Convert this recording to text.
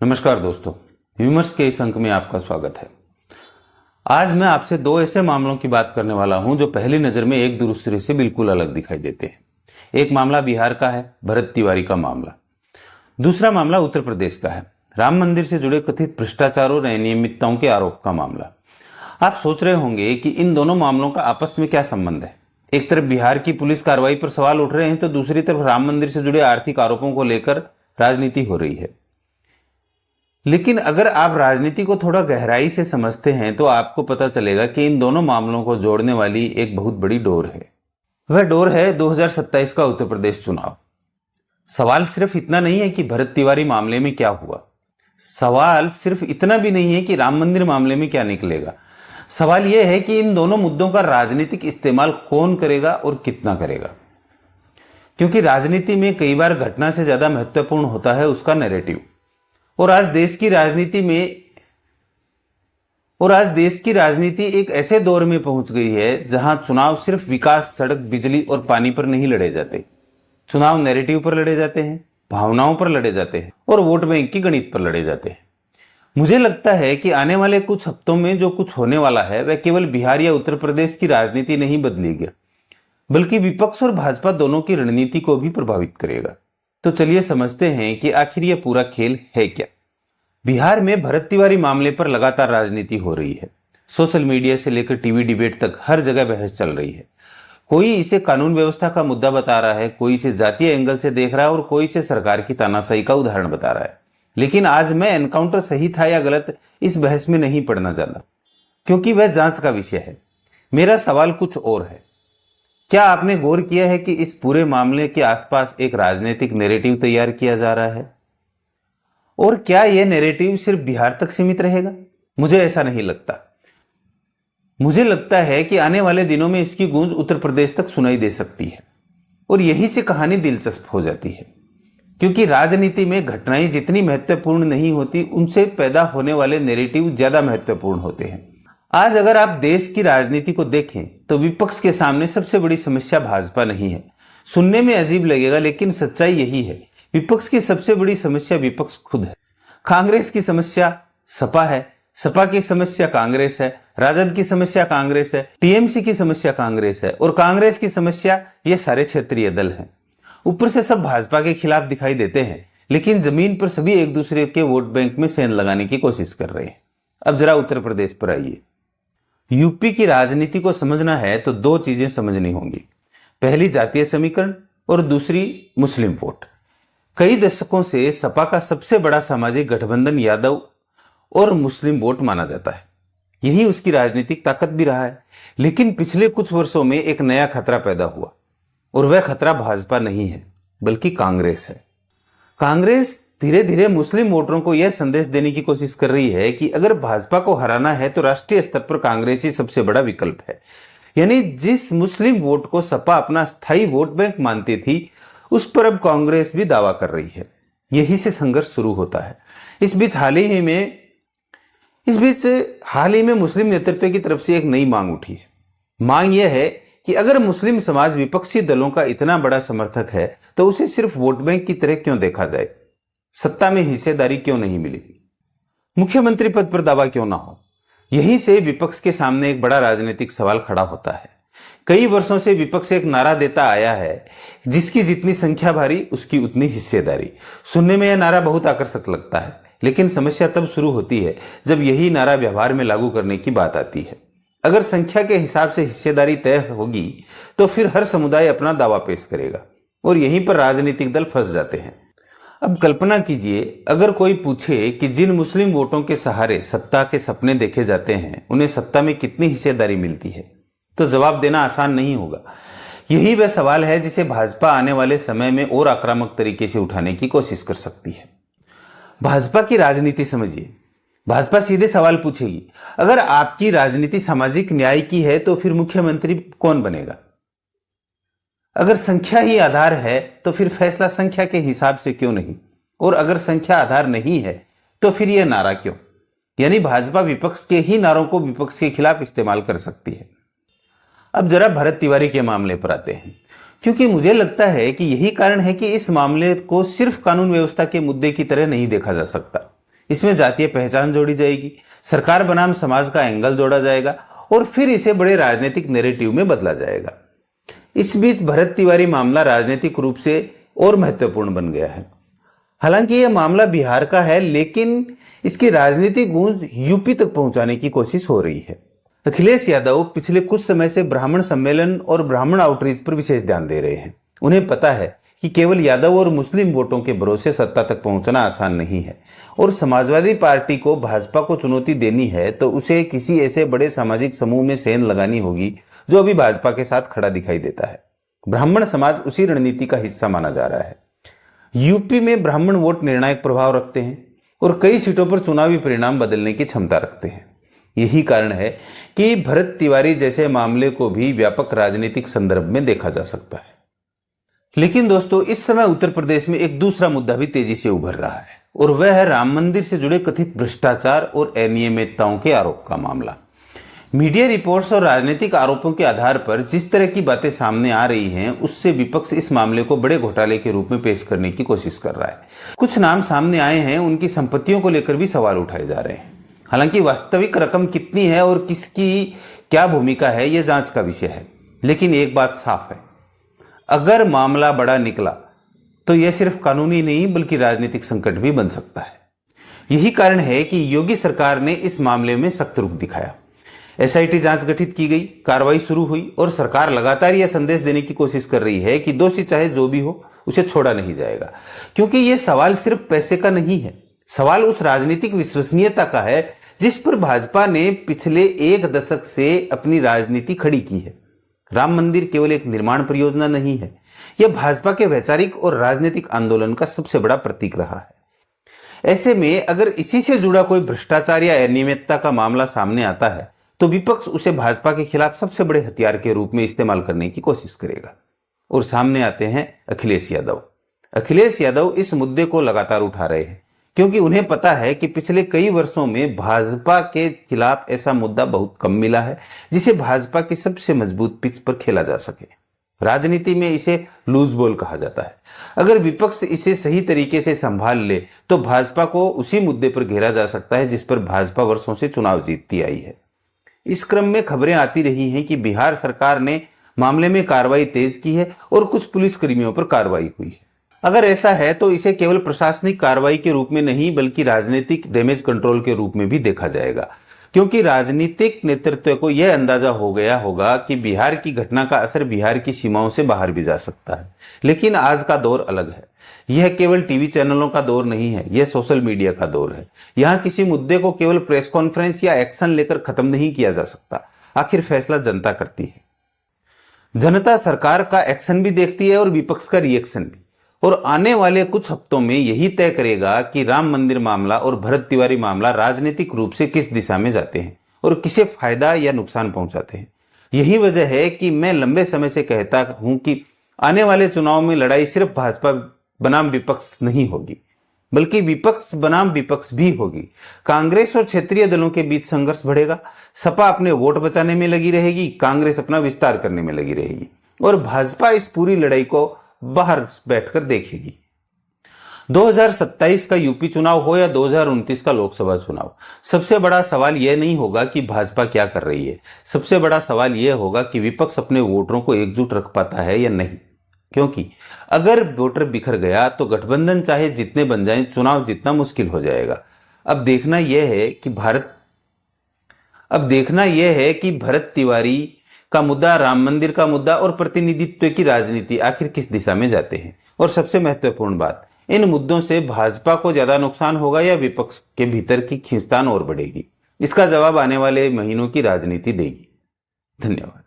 नमस्कार दोस्तों, विमर्श के इस अंक में आपका स्वागत है। आज मैं आपसे दो ऐसे मामलों की बात करने वाला हूं जो पहली नजर में एक दूसरे से बिल्कुल अलग दिखाई देते हैं। एक मामला बिहार का है, भरत तिवारी का मामला। दूसरा मामला उत्तर प्रदेश का है, राम मंदिर से जुड़े कथित भ्रष्टाचार और अनियमितताओं के आरोप का मामला। आप सोच रहे होंगे कि इन दोनों मामलों का आपस में क्या संबंध है। एक तरफ बिहार की पुलिस कार्रवाई पर सवाल उठ रहे हैं तो दूसरी तरफ राम मंदिर से जुड़े आर्थिक आरोपों को लेकर राजनीति हो रही है। लेकिन अगर आप राजनीति को थोड़ा गहराई से समझते हैं तो आपको पता चलेगा कि इन दोनों मामलों को जोड़ने वाली एक बहुत बड़ी डोर है। वह डोर है 2027 का उत्तर प्रदेश चुनाव। सवाल सिर्फ इतना नहीं है कि भरत तिवारी मामले में क्या हुआ, सवाल सिर्फ इतना भी नहीं है कि राम मंदिर मामले में क्या निकलेगा। सवाल यह है कि इन दोनों मुद्दों का राजनीतिक इस्तेमाल कौन करेगा और कितना करेगा। क्योंकि राजनीति में कई बार घटना से ज्यादा महत्वपूर्ण होता है उसका नैरेटिव। और आज देश की राजनीति एक ऐसे दौर में पहुंच गई है जहां चुनाव सिर्फ विकास, सड़क, बिजली और पानी पर नहीं लड़े जाते। चुनाव नैरेटिव पर लड़े जाते हैं, भावनाओं पर लड़े जाते हैं और वोट बैंक की गणित पर लड़े जाते हैं। मुझे लगता है कि आने वाले कुछ हफ्तों में जो कुछ होने वाला है वह केवल बिहार या उत्तर प्रदेश की राजनीति नहीं बदलेगी, बल्कि विपक्ष और भाजपा दोनों की रणनीति को भी प्रभावित करेगा। तो चलिए समझते हैं कि आखिर यह पूरा खेल है क्या। बिहार में भरत तिवारी मामले पर लगातार राजनीति हो रही है। सोशल मीडिया से लेकर टीवी डिबेट तक हर जगह बहस चल रही है। कोई इसे कानून व्यवस्था का मुद्दा बता रहा है, कोई इसे जातीय एंगल से देख रहा है और कोई इसे सरकार की तानाशाही का उदाहरण बता रहा है। लेकिन आज मैं एनकाउंटर सही था या गलत इस बहस में नहीं पड़ना चाहता, क्योंकि वह जांच का विषय है। मेरा सवाल कुछ और है। क्या आपने गौर किया है कि इस पूरे मामले के आसपास एक राजनीतिक नैरेटिव तैयार किया जा रहा है? और क्या यह नैरेटिव सिर्फ बिहार तक सीमित रहेगा? मुझे ऐसा नहीं लगता। मुझे लगता है कि आने वाले दिनों में इसकी गूंज उत्तर प्रदेश तक सुनाई दे सकती है और यही से कहानी दिलचस्प हो जाती है। क्योंकि राजनीति में घटनाएं जितनी महत्वपूर्ण नहीं होती, उनसे पैदा होने वाले नैरेटिव ज्यादा महत्वपूर्ण होते हैं। आज अगर आप देश की राजनीति को देखें तो विपक्ष के सामने सबसे बड़ी समस्या भाजपा नहीं है। सुनने में अजीब लगेगा लेकिन सच्चाई यही है। विपक्ष की सबसे बड़ी समस्या विपक्ष खुद है। कांग्रेस की समस्या सपा है, सपा की समस्या कांग्रेस है, राजद की समस्या कांग्रेस है, टीएमसी की समस्या कांग्रेस है और कांग्रेस की समस्या ये सारे क्षेत्रीय दल हैं। ऊपर से सब भाजपा के खिलाफ दिखाई देते हैं, लेकिन जमीन पर सभी एक दूसरे के वोट बैंक में सेंध लगाने की कोशिश कर रहे हैं। अब जरा उत्तर प्रदेश पर आइए। यूपी की राजनीति को समझना है तो दो चीजें समझनी होंगी। पहली जातीय समीकरण और दूसरी मुस्लिम वोट। कई दशकों से सपा का सबसे बड़ा सामाजिक गठबंधन यादव और मुस्लिम वोट माना जाता है। यही उसकी राजनीतिक ताकत भी रहा है। लेकिन पिछले कुछ वर्षों में एक नया खतरा पैदा हुआ और वह खतरा भाजपा नहीं है बल्कि कांग्रेस है। कांग्रेस धीरे धीरे मुस्लिम वोटरों को यह संदेश देने की कोशिश कर रही है कि अगर भाजपा को हराना है तो राष्ट्रीय स्तर पर कांग्रेस ही सबसे बड़ा विकल्प है। यानी जिस मुस्लिम वोट को सपा अपना स्थायी वोट बैंक मानती थी, उस पर अब कांग्रेस भी दावा कर रही है। यही से संघर्ष शुरू होता है। इस बीच हाल ही में मुस्लिम नेतृत्व की तरफ से एक नई मांग उठी है। मांग यह है कि अगर मुस्लिम समाज विपक्षी दलों का इतना बड़ा समर्थक है तो उसे सिर्फ वोट बैंक की तरह क्यों देखा जाए? सत्ता में हिस्सेदारी क्यों नहीं मिली? मुख्यमंत्री पद पर दावा क्यों ना हो? यहीं से विपक्ष के सामने एक बड़ा राजनीतिक सवाल खड़ा होता है। कई वर्षों से विपक्ष एक नारा देता आया है, जिसकी जितनी संख्या भारी उसकी उतनी हिस्सेदारी। सुनने में यह नारा बहुत आकर्षक लगता है, लेकिन समस्या तब शुरू होती है जब यही नारा व्यवहार में लागू करने की बात आती है। अगर संख्या के हिसाब से हिस्सेदारी तय होगी तो फिर हर समुदाय अपना दावा पेश करेगा और यहीं पर राजनीतिक दल फंस जाते हैं। अब कल्पना कीजिए, अगर कोई पूछे कि जिन मुस्लिम वोटों के सहारे सत्ता के सपने देखे जाते हैं उन्हें सत्ता में कितनी हिस्सेदारी मिलती है, तो जवाब देना आसान नहीं होगा। यही वह सवाल है जिसे भाजपा आने वाले समय में और आक्रामक तरीके से उठाने की कोशिश कर सकती है। भाजपा की राजनीति समझिए। भाजपा सीधे सवाल पूछेगी, अगर आपकी राजनीति सामाजिक न्याय की है तो फिर मुख्यमंत्री कौन बनेगा? अगर संख्या ही आधार है तो फिर फैसला संख्या के हिसाब से क्यों नहीं? और अगर संख्या आधार नहीं है तो फिर यह नारा क्यों? यानी भाजपा विपक्ष के ही नारों को विपक्ष के खिलाफ इस्तेमाल कर सकती है। अब जरा भरत तिवारी के मामले पर आते हैं, क्योंकि मुझे लगता है कि यही कारण है कि इस मामले को सिर्फ कानून व्यवस्था के मुद्दे की तरह नहीं देखा जा सकता। इसमें जातीय पहचान जोड़ी जाएगी, सरकार बनाम समाज का एंगल जोड़ा जाएगा और फिर इसे बड़े राजनीतिक नैरेटिव में बदला जाएगा। इस बीच भरत तिवारी मामला राजनीतिक रूप से और महत्वपूर्ण बन गया है। हालांकि यह मामला बिहार का है, लेकिन इसकी राजनीतिक गूंज यूपी तक पहुंचाने की कोशिश हो रही है। अखिलेश यादव पिछले कुछ समय से ब्राह्मण सम्मेलन और ब्राह्मण आउटरीच पर विशेष ध्यान दे रहे हैं। उन्हें पता है कि केवल यादव और मुस्लिम वोटों के भरोसे सत्ता तक पहुंचना आसान नहीं है और समाजवादी पार्टी को भाजपा को चुनौती देनी है तो उसे किसी ऐसे बड़े सामाजिक समूह में सेंध लगानी होगी जो अभी भाजपा के साथ खड़ा दिखाई देता है। ब्राह्मण समाज उसी रणनीति का हिस्सा माना जा रहा है। यूपी में ब्राह्मण वोट निर्णायक प्रभाव रखते हैं और कई सीटों पर चुनावी परिणाम बदलने की क्षमता रखते हैं। यही कारण है कि भरत तिवारी जैसे मामले को भी व्यापक राजनीतिक संदर्भ में देखा जा सकता है। लेकिन दोस्तों, इस समय उत्तर प्रदेश में एक दूसरा मुद्दा भी तेजी से उभर रहा है और वह है राम मंदिर से जुड़े कथित भ्रष्टाचार और अनियमितताओं के आरोप का मामला। मीडिया रिपोर्ट्स और राजनीतिक आरोपों के आधार पर जिस तरह की बातें सामने आ रही हैं, उससे विपक्ष इस मामले को बड़े घोटाले के रूप में पेश करने की कोशिश कर रहा है। कुछ नाम सामने आए हैं, उनकी संपत्तियों को लेकर भी सवाल उठाए जा रहे हैं। हालांकि वास्तविक रकम कितनी है और किसकी क्या भूमिका है, यह जांच का विषय है। लेकिन एक बात साफ है, अगर मामला बड़ा निकला तो यह सिर्फ कानूनी नहीं बल्कि राजनीतिक संकट भी बन सकता है। यही कारण है कि योगी सरकार ने इस मामले में सख्त रुख दिखाया। एसआईटी जांच गठित की गई, कार्रवाई शुरू हुई और सरकार लगातार यह संदेश देने की कोशिश कर रही है कि दोषी चाहे जो भी हो उसे छोड़ा नहीं जाएगा, क्योंकि यह सवाल सिर्फ पैसे का नहीं है, सवाल उस राजनीतिक विश्वसनीयता का है जिस पर भाजपा ने पिछले एक दशक से अपनी राजनीति खड़ी की है। राम मंदिर केवल एक निर्माण परियोजना नहीं है, यह भाजपा के वैचारिक और राजनीतिक आंदोलन का सबसे बड़ा प्रतीक रहा है। ऐसे में अगर इसी से जुड़ा कोई भ्रष्टाचार या अनियमितता का मामला सामने आता है तो विपक्ष उसे भाजपा के खिलाफ सबसे बड़े हथियार के रूप में इस्तेमाल करने की कोशिश करेगा। और सामने आते हैं अखिलेश यादव। अखिलेश यादव इस मुद्दे को लगातार उठा रहे हैं क्योंकि उन्हें पता है कि पिछले कई वर्षों में भाजपा के खिलाफ ऐसा मुद्दा बहुत कम मिला है जिसे भाजपा की सबसे मजबूत पिच पर खेला जा सके। राजनीति में इसे लूज बॉल कहा जाता है। अगर विपक्ष इसे सही तरीके से संभाल ले तो भाजपा को उसी मुद्दे पर घेरा जा सकता है जिस पर भाजपा वर्षों से चुनाव जीतती आई है। इस क्रम में खबरें आती रही हैं कि बिहार सरकार ने मामले में कार्रवाई तेज की है और कुछ पुलिसकर्मियों पर कार्रवाई हुई है। अगर ऐसा है तो इसे केवल प्रशासनिक कार्रवाई के रूप में नहीं बल्कि राजनीतिक डैमेज कंट्रोल के रूप में भी देखा जाएगा, क्योंकि राजनीतिक नेतृत्व को यह अंदाजा हो गया होगा कि बिहार की घटना का असर बिहार की सीमाओं से बाहर भी जा सकता है। लेकिन आज का दौर अलग है। यह केवल टीवी चैनलों का दौर नहीं है, यह सोशल मीडिया का दौर है। यहाँ किसी मुद्दे को केवल प्रेस कॉन्फ्रेंस या एक्शन लेकर खत्म नहीं किया जा सकता। आखिर फैसला जनता करती है। जनता सरकार का एक्शन भी देखती है और विपक्ष का रिएक्शन भी, और आने वाले कुछ हफ्तों में यही तय करेगा कि राम मंदिर मामला और भरत तिवारी मामला राजनीतिक रूप से किस दिशा में जाते हैं और किसे फायदा या नुकसान पहुंचाते हैं। यही वजह है कि मैं लंबे समय से कहता हूं कि आने वाले चुनाव में लड़ाई सिर्फ भाजपा बनाम विपक्ष नहीं होगी बल्कि विपक्ष बनाम विपक्ष भी होगी। कांग्रेस और क्षेत्रीय दलों के बीच संघर्ष बढ़ेगा। सपा अपने वोट बचाने में लगी रहेगी, कांग्रेस अपना विस्तार करने में लगी रहेगी और भाजपा इस पूरी लड़ाई को बाहर बैठकर देखेगी। 2027 का यूपी चुनाव हो या 2029 का लोकसभा चुनाव, सबसे बड़ा सवाल यह नहीं होगा कि भाजपा क्या कर रही है, सबसे बड़ा सवाल यह होगा कि विपक्ष अपने वोटरों को एकजुट रख पाता है या नहीं। क्योंकि अगर वोटर बिखर गया तो गठबंधन चाहे जितने बन जाएं, चुनाव जीतना मुश्किल हो जाएगा। अब देखना यह है कि भरत तिवारी का मुद्दा, राम मंदिर का मुद्दा और प्रतिनिधित्व की राजनीति आखिर किस दिशा में जाते हैं। और सबसे महत्वपूर्ण बात, इन मुद्दों से भाजपा को ज्यादा नुकसान होगा या विपक्ष के भीतर की खींचतान और बढ़ेगी। इसका जवाब आने वाले महीनों की राजनीति देगी। धन्यवाद।